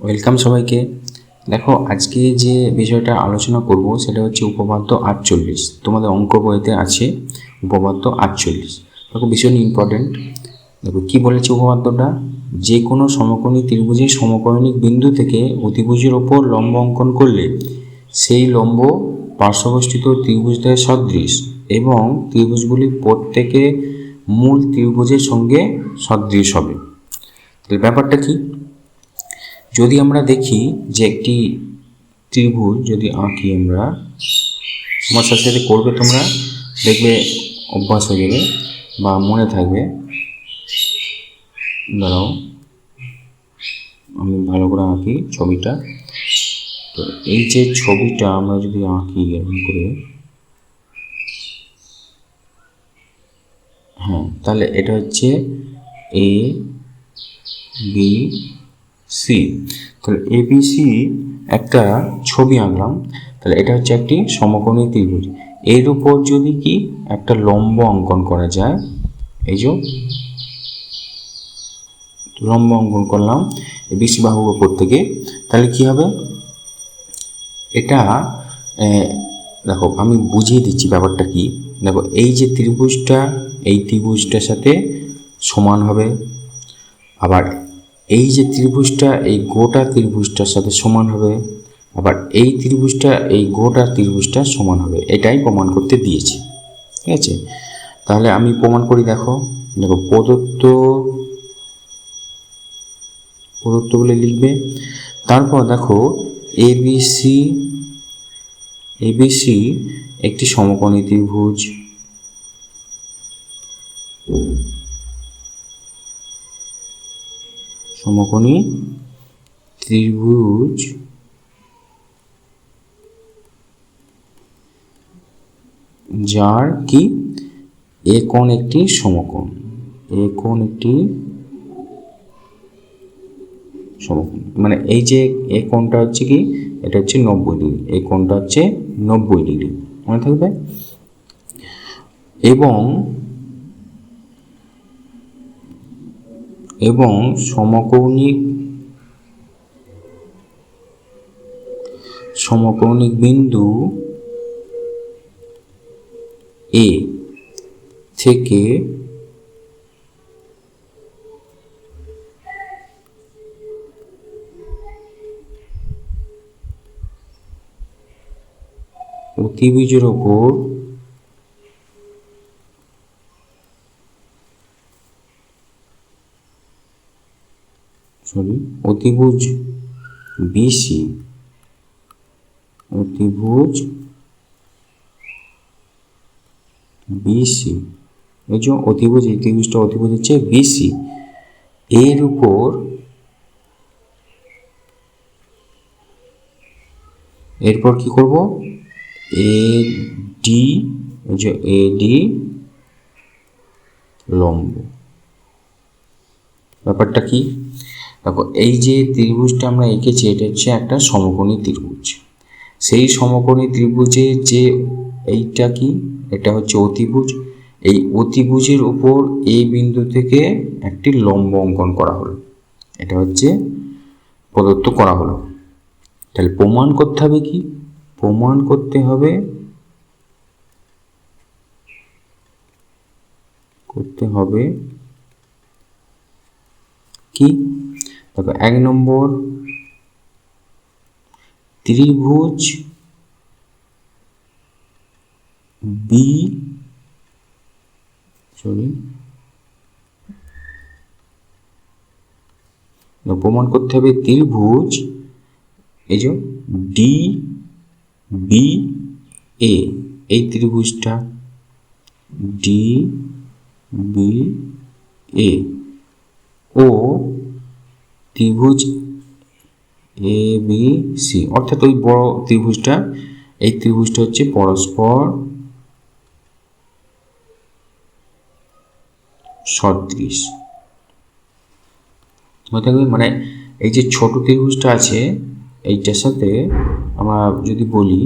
Welcome সবাইকে। দেখো, আজকে যে বিষয়টা আলোচনা করব সেটা হচ্ছে উপপাদ্য 48। তোমাদের অঙ্ক বইতে আছে উপপাদ্য 48। দেখো, ভীষণ ইম্পর্টেন্ট। দেখো কি বলেছে উপপাদ্যটা, যে কোনো সমকোণী ত্রিভুজের সমকোণিক বিন্দু থেকে অতিভুজের ওপর লম্ব অঙ্কন করলে সেই লম্ব পার্শ্ববস্থিত ত্রিভুজদ্বয়ের সদৃশ এবং ত্রিভুজগুলি প্রত্যেকে মূল ত্রিভুজের সঙ্গে সদৃশ হবে। ব্যাপারটা কি, যদি আমরা দেখি যে একটি ত্রিভুজ যদি আঁকি আমরা, আমার সাথে সাথে করবে, তোমরা দেখবে অভ্যাস হয়ে যাবে বা মনে থাকবে। দাঁড়াও, আমি ভালো করে আঁকি ছবিটা। তো এই যে ছবিটা আমরা যদি আঁকি এরকম করে, হ্যাঁ, তাহলে এটা হচ্ছে এ বি সি। তাহলে এবিসি একটা ছবি আঁকলাম। তাহলে এটা হচ্ছে একটি সমকোণী ত্রিভুজ। এর উপর যদি কি একটা লম্ব অঙ্কন করা যায়, এই যে লম্ব অঙ্কন করলাম এবিসি বাহুর উপর থেকে, তাহলে কি হবে এটা, দেখো আমি বুঝিয়ে দিচ্ছি ব্যাপারটা কি। দেখো, এই যে ত্রিভুজটা এই ত্রিভুজটার সাথে সমান হবে, আবার এই যে ত্রিভুজটা এই গোটা ত্রিভুজটার সাথে সমান হবে, আবার এই ত্রিভুজটা এই গোটা ত্রিভুজটা সমান হবে। এটাই প্রমাণ করতে দিয়েছে, ঠিক আছে? তাহলে আমি প্রমাণ করি। দেখো দেখো প্রদত্তগুলো লিখবে। তারপর দেখো এবিসি একটি সমকোণী ত্রিভুজ। সমকোণী ত্রিভুজ যার কি এ কোণ একটি সমকোণ, এ কোণ একটি সমকোণ, মানে এই যে এ কোণটা হচ্ছে কি, এটা হচ্ছে 90 ডিগ্রি, এই কোণটা হচ্ছে 90 ডিগ্রি, মনে থাকবে। এবং সমকৌণিক বিন্দু এ থেকে অতিভুজের ওপর অতিভুজ বিসি, এই যে অতিভুজ, এই ত্রিভুজটা অতিভুজ হচ্ছে বিসি, এর উপর এরপর কি করব, এডি, এই যে এডি লম্ব। ব্যাপারটা কি, দেখো এই যে ত্রিভুজটা আমরা এঁকেছি এটা হচ্ছে একটা সমকোণী ত্রিভুজ। সেই সমকোণী ত্রিভুজে যে এইটা কি, এটা হচ্ছে অতিভুজ। এই অতিভুজের উপর এই বিন্দু থেকে একটি লম্ব অঙ্কন করা হলো, এটা হচ্ছে প্রদত্ত করা হলো। তাহলে প্রমাণ করতে হবে কি, প্রমাণ করতে হবে কি, দেখো 1 নম্বর, ত্রিভুজ বি প্রমাণ করতে হবে ত্রিভুজ, এই যে ডি বি এ, এই ত্রিভুজটা ডি বি এ ও ত্রিভুজ এ বি সি, অর্থাৎ ওই বড় ত্রিভুজটা, এই ত্রিভুজটা হচ্ছে পরস্পর সদৃশ। মানে এই যে ছোট ত্রিভুজটা আছে এইটার সাথে আমরা যদি বলি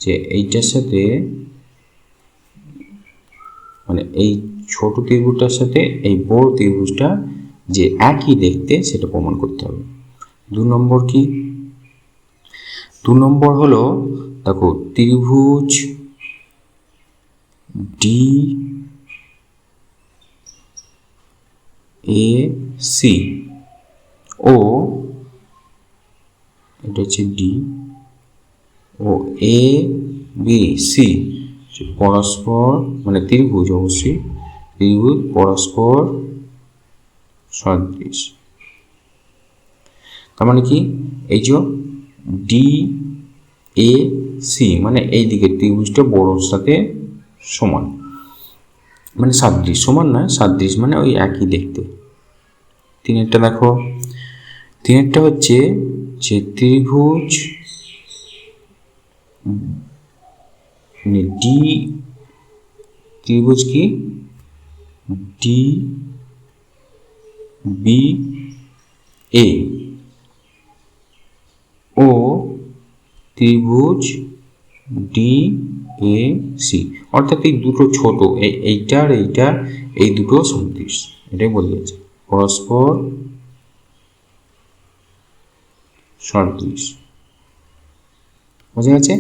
যে এইটার সাথে, মানে এই ছোট ত্রিভুজটার সাথে এই বড় ত্রিভুজটা যে একই দেখতে, সেটা প্রমাণ করতে হবে। 2 নম্বর কি? 2 নম্বর হলো দেখো ত্রিভুজ ডি এ সি ও, এটা হচ্ছে D O A B C পরস্পর মানে ত্রিভুজ, অবশ্যই ত্রিভুজ পরস্পর সদৃশ। তার মানে কি, এই যে ডি এ সি মানে এই দিকের ত্রিভুজটা বড়োর সাথে সমান, মানে সাদৃশ, সমান নয় সাদৃশ মানে ওই একই দেখতে। 3-এরটা দেখো, 3-এরটা হচ্ছে যে ত্রিভুজ ডি, ত্রিভুজ কি ডি বি এ ও ত্রিভুজ ডি এ সি, অর্থাৎ এই দুটো ছোট, এইটা আর এইটা, এই দুটো সদৃশ, এটাই বলে যাচ্ছে পরস্পর সদৃশ। বোঝা গেছে?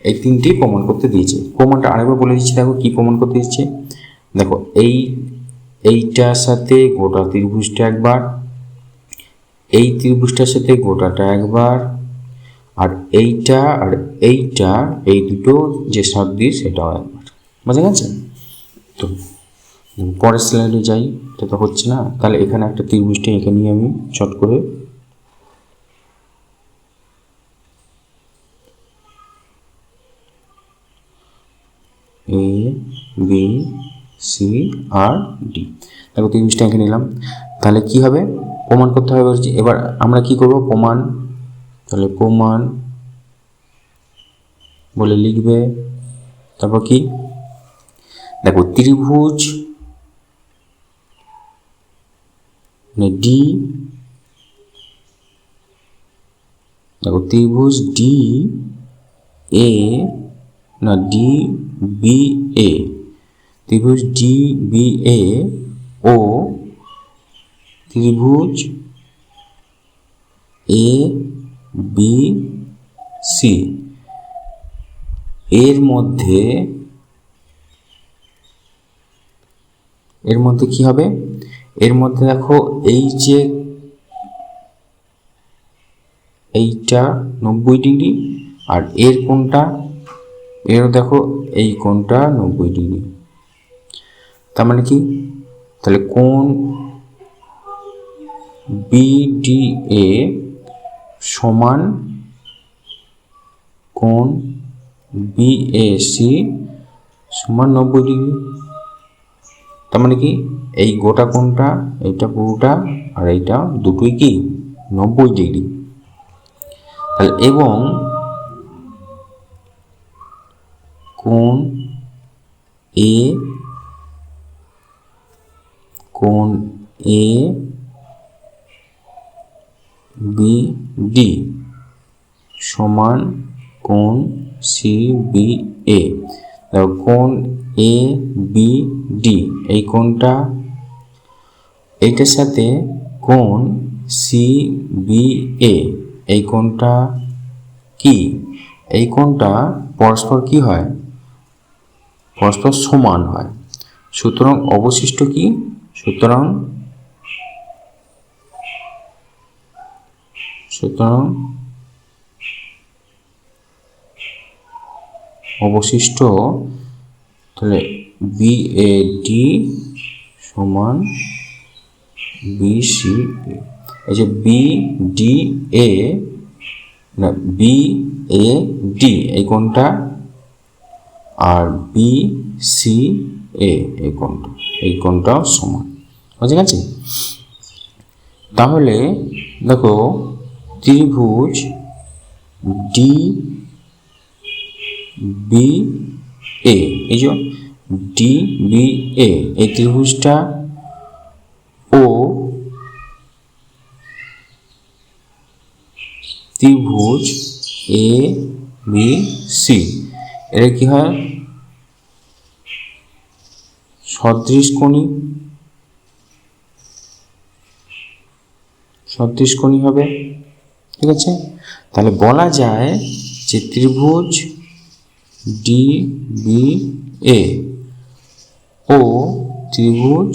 এই 3টি প্রমাণ করতে দিয়েছে। প্রমাণটা আরেকবার বলে দিচ্ছি, দেখো কি প্রমাণ করতে দিচ্ছে। দেখো এইটার সাথে গোটা ত্রিভুজটা একবার, এই ত্রিভুজটার সাথে গোটাটা একবার, আর এইটা আর এইটা, এই দুটো যে সদৃশ সেটাও একবার। বোঝা গেছে? তো পরের স্লাইডে যাই, এটা তো হচ্ছে না, তাহলে এখানে একটা ত্রিভুজটা এঁকে নিয়ে আমি চট করে, A B C R D, দেখো ত্রিভুজটা এঁকে নিলাম। তাহলে কি হবে, প্রমাণ করতে হবে। এবার আমরা কি করব, প্রমাণ, তাহলে প্রমাণ বলে লিখবে। তারপর কি, দেখো ত্রিভুজ ডি, দেখো ত্রিভুজ ডি এ না ডি বি এ, ত্রিভুজ ডি বি এ ও ত্রিভুজ এ বি সি এর মধ্যে কি হবে, এর মধ্যে দেখো এই যে এইটা 90 ডিগ্রি, আর এর কোণটা, এর দেখো এই কোণটা 90 ডিগ্রি। তার মানে কি, তাহলে কোণ বিডিএ সমান কোণ বিএসি সমান 90 ডিগ্রি। তার মানে কি, এই গোটা কোণটা, এইটা পুরোটা আর এইটা দুটোই কি 90 ডিগ্রি। তাহলে এবং কোণ এ, কোণ এ বি ডি সমান কোণ সি বি এ। কোণ এ বি ডি এই কোণটা, এইটার সাথে কোণ সি বি এ এই কোণটা কি, এই কোণটা পরস্পর কি হয়, পরস্পর সমান হয়। সুতরাং অবশিষ্ট কি, সুতরাং অবশিষ্ট, তাহলে বি এ ডি সমান বি সি এ। এই যে বি ডি এ না বি এ ডি এই কোণটা আর বি সি এ এই কোণটাও সমান। বুঝে গেছে? তাহলে দেখো ত্রিভুজ ডি বি এ, এই যে ডি বি এ এই ত্রিভুজটা ও ত্রিভুজ এ বি সি এর কি হয়, সদৃশ কোণী হবে। ঠিক আছে, তাহলে বলা যায় যে ত্রিভুজ ডি বি এ ও ত্রিভুজ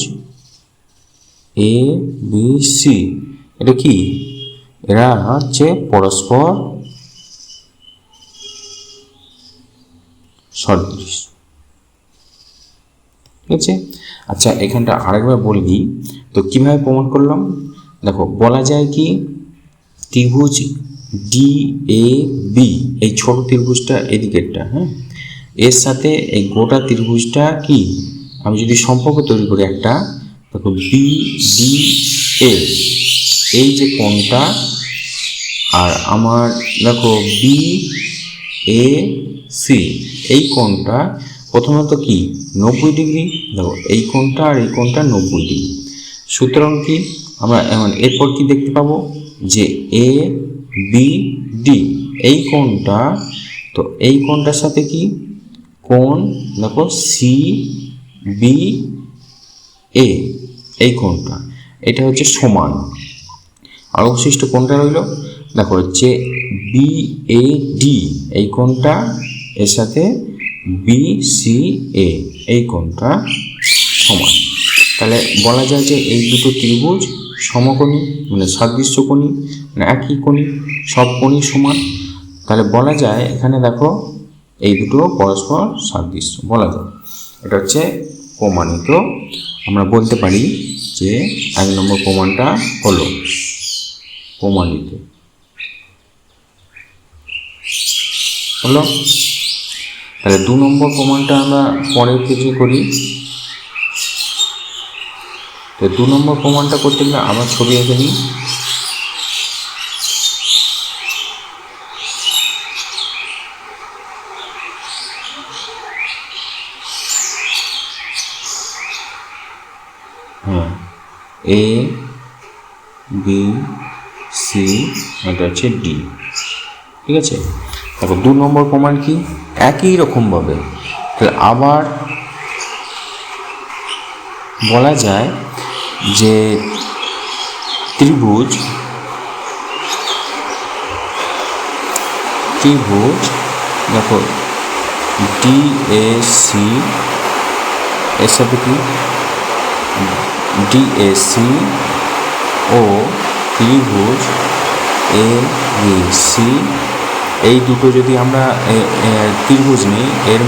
এ বি সি এটা কি, এরা হচ্ছে পরস্পর সদৃশ। ঠিক আছে, আচ্ছা এখানটা আরেকবার বলি তো কিভাবে প্রমাণ করলাম। দেখো বলা যায় কি ত্রিভুজ ডি এ বি, এই ছোট ত্রিভুজটা এদিকেরটা, হ্যাঁ, এর সাথে এই গোটা ত্রিভুজটা কি, আমি যদি সম্পর্ক তৈরি করি একটা, দেখো বি ডি এ, এই যে কোণটা, আর আমার দেখো বি এ সি, এই কোণটা প্রথমত কি 90 ডিগ্রি, দেখো এই কোণটা আর এই কোণটা 90 ডিগ্রি। সুতরাং কি আমরা এরপর কি দেখতে পাবো যে এ বি ডি এই কোণটা, তো এই কোণটার সাথে কি কোণ, দেখো সি বি এ, এই কোণটা এটা হচ্ছে সমান। আর অবশিষ্ট কোণটা রইল দেখো হচ্ছে বি এ ডি, এই কোণটা এর সাথে বি সি এ, এই কোণটা সমান। তাহলে বলা যায় যে এই দুটো ত্রিভুজ সমকোণী, মানে সাদৃশ্যকোণী, মানে একই কোণী, সব কোণই সমান। তাহলে বলা যায় এখানে দেখো এই দুটো পরস্পর সাদৃশ্য বলা যায়, এটা হচ্ছে প্রমাণিত। আমরা বলতে পারি যে 1 নম্বর প্রমাণটা হলো প্রমাণিত হলো। তাহলে 2 নম্বর প্রমাণটা আমরা পরের পেজে করি। তো 2 নম্বর প্রমাণটা করতে গেলে আবার ছবি এঁকে নিই। হ্যাঁ, এ বি সি, এটা হচ্ছে ডি। ঠিক আছে, তারপর 2 নম্বর প্রমাণ কি একই রকমভাবে, তাহলে আবার বলা যায় যে ত্রিভুজ দেখো ডি এ সি এর সাথে কি ডি এ সি ও ত্রিভুজ এ বি সি, এই দুটো যদি আমরা ত্রিভুজ নিই, এর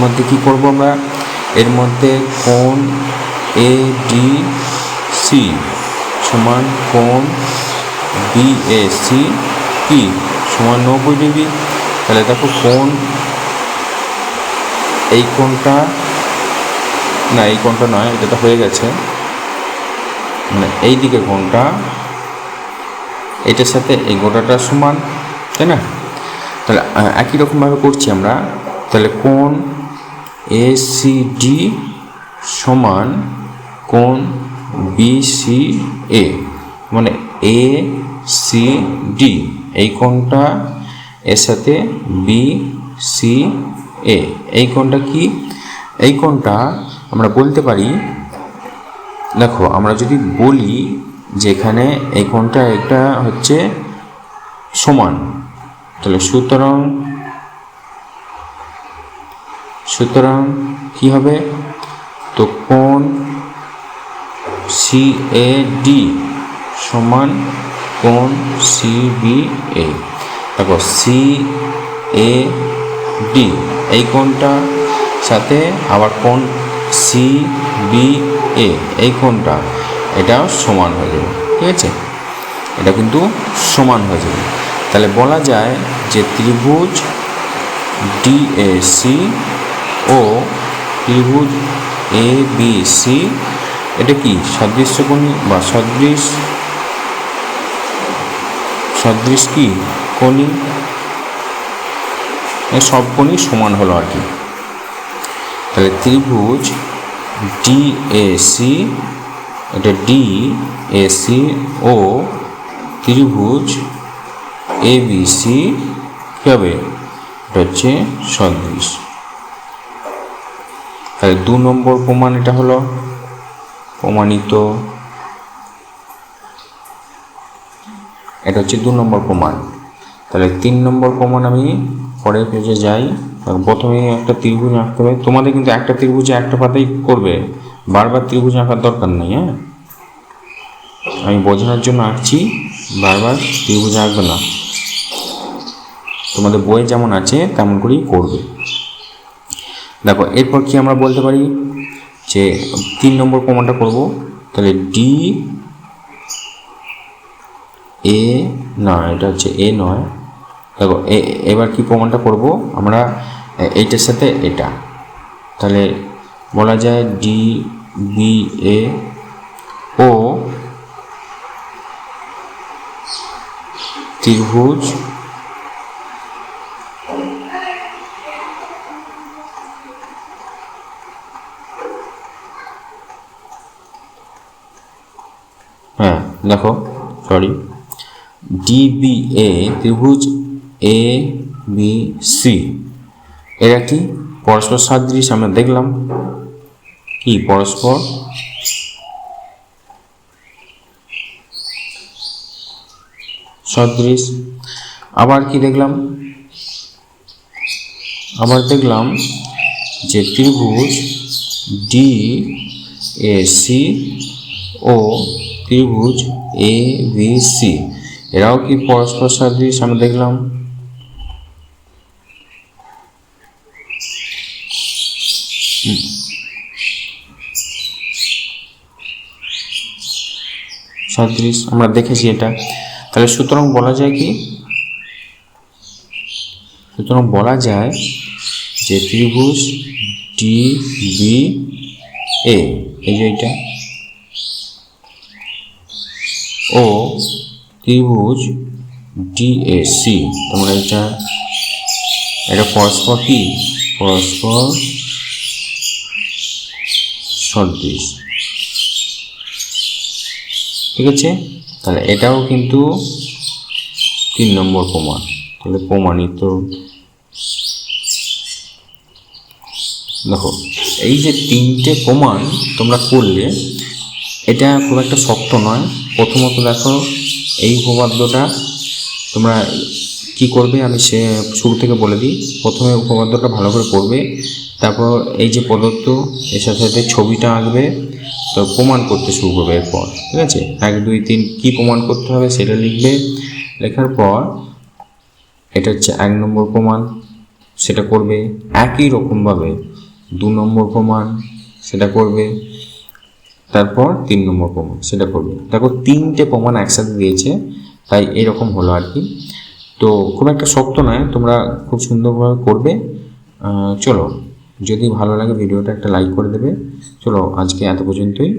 মধ্যে কি করব আমরা, এর মধ্যে কোণ এ ডি সি সমান কোণ বি এ সি কি সমান 90 ডিগ্রি। তাহলে দেখো কোণ, এই কোণটা না, এই কোণটা নয়, এটা তো হয়ে গেছে, মানে এই দিকে কোণটা এটার সাথে এই গোটাটা সমান, তাই না। তাহলে একই রকমভাবে করছি আমরা। তাহলে কোণ এ সি ডি সমান কোণ বি সি এ, মানে এ সি ডি এই কোণটা এর সাথে বি সি এ, এই কোণটা কি, এই কোণটা আমরা বলতে পারি, দেখো আমরা যদি বলি যে এখানে এই কোণটা একটা হচ্ছে সমান, তাহলে সুতরাং কি হবে, তো কোণ সি এ ডি সমান কোণ সি বি এ। দেখো সি এ ডি এই কোণটা সাথে আবার কোণ সি বি এ, এই কোণটা এটাও সমান হয়ে যাবে। ঠিক আছে, এটা কিন্তু সমান হয়ে যাবে। তাহলে বলা যায় যে ত্রিভুজ ডি এ সি ও ত্রিভুজ এ বি সি এটা কি সাদৃশ্যকোণী বা সদৃশ কি কোণী, সব কোণই সমান হলো আর কি। তাহলে ত্রিভুজ ডি এ সি, এটা ডি এ সি ও ত্রিভুজ এ বি সি কী হবে, এটা হচ্ছে সদৃশ। তাহলে 2 নম্বর প্রমাণ এটা হলো প্রমাণিত। এটা হচ্ছে 2 নম্বর প্রমাণ। তাহলে 3 নম্বর প্রমাণ আমি পরের পেজে যাই। প্রথমে একটা ত্রিভুজ আঁকতে হবে। তোমাদের কিন্তু একটা ত্রিভুজে একটা পাতাই করবে, বারবার ত্রিভুজ আঁকার দরকার নেই। হ্যাঁ, আমি বোঝানোর জন্য আঁকছি, বারবার ত্রিভুজ আঁকবে না। তোমাদের বইয়ে যেমন আছে তেমন করেই করবে। দেখো এরপর কি আমরা বলতে পারি যে 3 নম্বর প্রমাণটা করব। তাহলে ডি এ না, এটা হচ্ছে এ নয়। দেখো এবার কি প্রমাণটা করব আমরা, এইটার সাথে এটা। তাহলে বলা যায় ডি বি এ ও ত্রিভুজ দেখো সরি ডিবিএ ত্রিভুজ এ বি সি, এরা কি পরস্পর সদৃশ। আমরা দেখলাম কি পরস্পর সদৃশ। আবার কি দেখলাম, আবার দেখলাম যে ত্রিভুজ ডি এ সি ও ত্রিভুজ এ বি সি, এরাও কি পরস্পর সদৃশ। আমরা দেখলাম সদৃশ, আমরা দেখেছি এটা। তাহলে সুতরাং বলা যায় কি, সুতরাং বলা যায় যে ত্রিভুজ ডি বি এ, এই যে এটা, ও ত্রিভুজ ডি এ সি, তোমরা এটা পরস্পর কি পরস্পর সদৃশ। ঠিক আছে, তাহলে এটাও কিন্তু 3 নম্বর প্রমাণ। তাহলে প্রমাণিত। দেখো এই যে 3টে প্রমাণ তোমরা করলে, এটা খুব একটা শক্ত নয়। প্রথমত দেখো এই উপপাদ্যটা তোমরা কি করবে আমি সে শুরু থেকে বলে দিই। প্রথমে উপপাদ্যটা ভালো করে পড়বে, তারপর এই যে প্রদত্ত এর সাথে সাথে ছবিটা আঁকবে, তো প্রমাণ করতে শুরু করবে এরপর। ঠিক আছে, 1 2 3 কী প্রমাণ করতে হবে সেটা লিখবে। লেখার পর এটা হচ্ছে 1 নম্বর প্রমাণ, সেটা করবে। একই রকমভাবে 2 নম্বর প্রমাণ সেটা করবে, তারপর 3 নম্বর প্রমাণ সেটা করবে। দেখো 3টে প্রমাণ একসাথে দিয়েছে, তাই এরকম হলো আর কি। তো খুব একটা শক্ত নয়, তোমরা খুব সুন্দরভাবে করবে। চলো, যদি ভালো লাগে ভিডিওটা একটা লাইক করে দেবে। চলো আজকে এত পর্যন্তই।